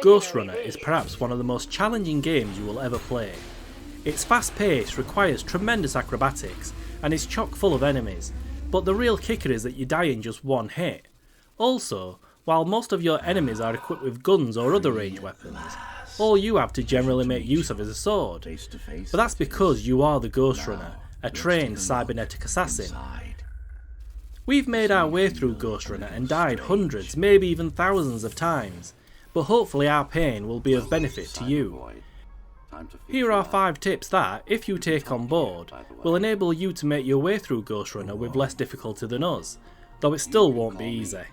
Ghostrunner is perhaps one of the most challenging games you will ever play. It's fast paced, requires tremendous acrobatics, and is chock full of enemies, but the real kicker is that you die in just one hit. Also, while most of your enemies are equipped with guns or other ranged weapons, all you have to generally make use of is a sword. But that's because you are the Ghostrunner, a trained cybernetic assassin. We've made our way through Ghostrunner and died hundreds, maybe even thousands of times, but hopefully our pain will be of benefit to you. Here are 5 tips that, if you take on board, will enable you to make your way through Ghostrunner with less difficulty than us, though it still won't be easy.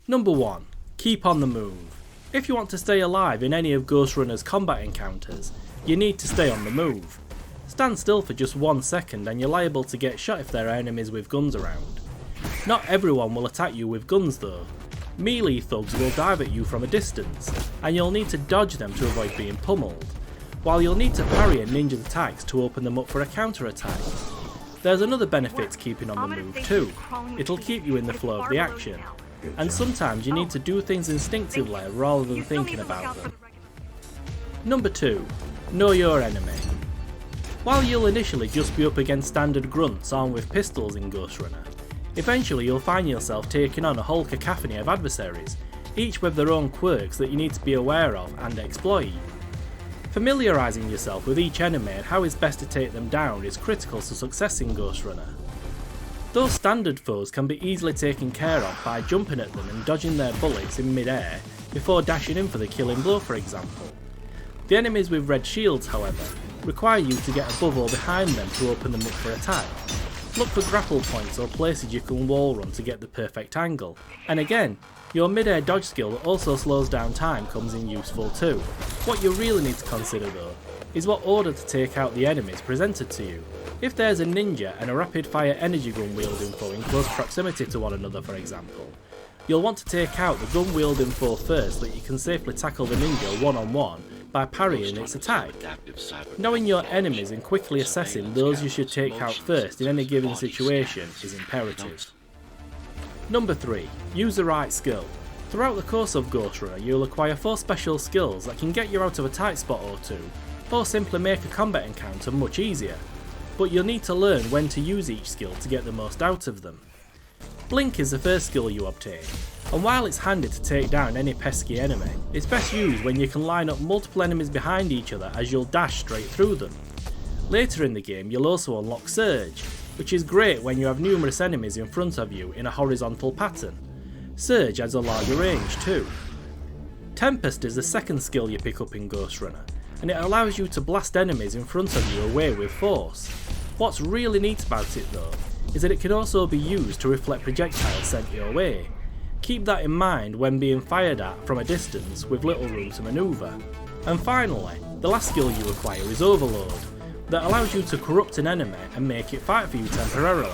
Number 1. Keep on the move. If you want to stay alive in any of Ghostrunner's combat encounters, you need to stay on the move. Stand still for just 1 second and you're liable to get shot if there are enemies with guns around. Not everyone will attack you with guns though. Melee thugs will dive at you from a distance, and you'll need to dodge them to avoid being pummeled, while you'll need to parry a ninja's attacks to open them up for a counter-attack. There's another benefit to keeping on the move too. It'll keep you in the flow of the action, and sometimes you need to do things instinctively rather than thinking about them. Number 2. Know your enemy. While you'll initially just be up against standard grunts armed with pistols in Ghostrunner, eventually you'll find yourself taking on a whole cacophony of adversaries, each with their own quirks that you need to be aware of and exploit. Familiarising yourself with each enemy and how it's best to take them down is critical to success in Ghostrunner. Those standard foes can be easily taken care of by jumping at them and dodging their bullets in mid-air before dashing in for the killing blow, for example. The enemies with red shields, however, require you to get above or behind them to open them up for attack. Look for grapple points or places you can wall run to get the perfect angle. And again, your mid-air dodge skill that also slows down time comes in useful too. What you really need to consider though, is what order to take out the enemies presented to you. If there's a ninja and a rapid fire energy gun wielding foe in close proximity to one another, for example, you'll want to take out the gun wielding foe first so that you can safely tackle the ninja one-on-one by parrying its attack. Knowing your enemies and quickly assessing those you should take out first in any given situation is imperative. Number 3. Use the right skill. Throughout the course of Ghostrunner you'll acquire 4 special skills that can get you out of a tight spot or two, or simply make a combat encounter much easier, but you'll need to learn when to use each skill to get the most out of them. Blink is the first skill you obtain, and while it's handy to take down any pesky enemy, it's best used when you can line up multiple enemies behind each other as you'll dash straight through them. Later in the game you'll also unlock Surge, which is great when you have numerous enemies in front of you in a horizontal pattern. Surge adds a larger range too. Tempest is the second skill you pick up in Ghostrunner, and it allows you to blast enemies in front of you away with force. What's really neat about it though, is that it can also be used to reflect projectiles sent your way. Keep that in mind when being fired at from a distance with little room to manoeuvre. And finally, the last skill you acquire is Overload, that allows you to corrupt an enemy and make it fight for you temporarily.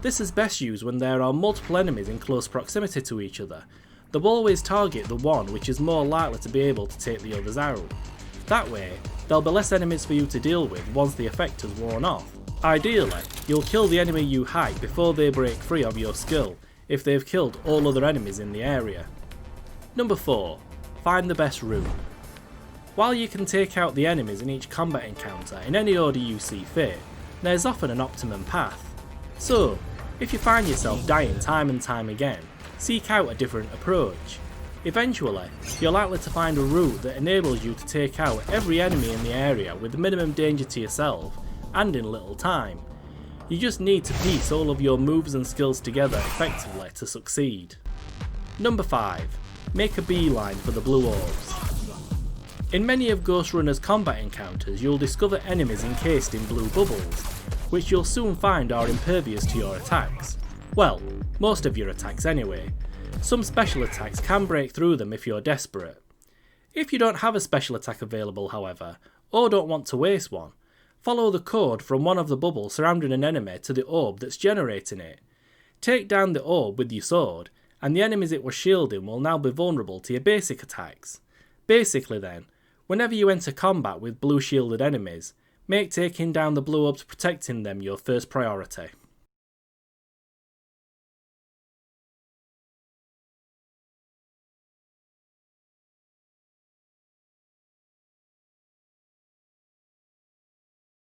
This is best used when there are multiple enemies in close proximity to each other. They'll always target the one which is more likely to be able to take the others out. That way, there'll be less enemies for you to deal with once the effect has worn off. Ideally, you'll kill the enemy you hide before they break free of your skill, if they've killed all other enemies in the area. Number 4. Find the best route. While you can take out the enemies in each combat encounter in any order you see fit, there's often an optimum path. So, if you find yourself dying time and time again, seek out a different approach. Eventually, you're likely to find a route that enables you to take out every enemy in the area with minimum danger to yourself and in little time. You just need to piece all of your moves and skills together effectively to succeed. Number 5. Make a beeline for the blue orbs. In many of Ghostrunner's combat encounters you'll discover enemies encased in blue bubbles, which you'll soon find are impervious to your attacks. Well, most of your attacks anyway. Some special attacks can break through them if you're desperate. If you don't have a special attack available however, or don't want to waste one, follow the code from one of the bubbles surrounding an enemy to the orb that's generating it. Take down the orb with your sword, and the enemies it was shielding will now be vulnerable to your basic attacks. Basically then, whenever you enter combat with blue shielded enemies, make taking down the blue orbs protecting them your first priority.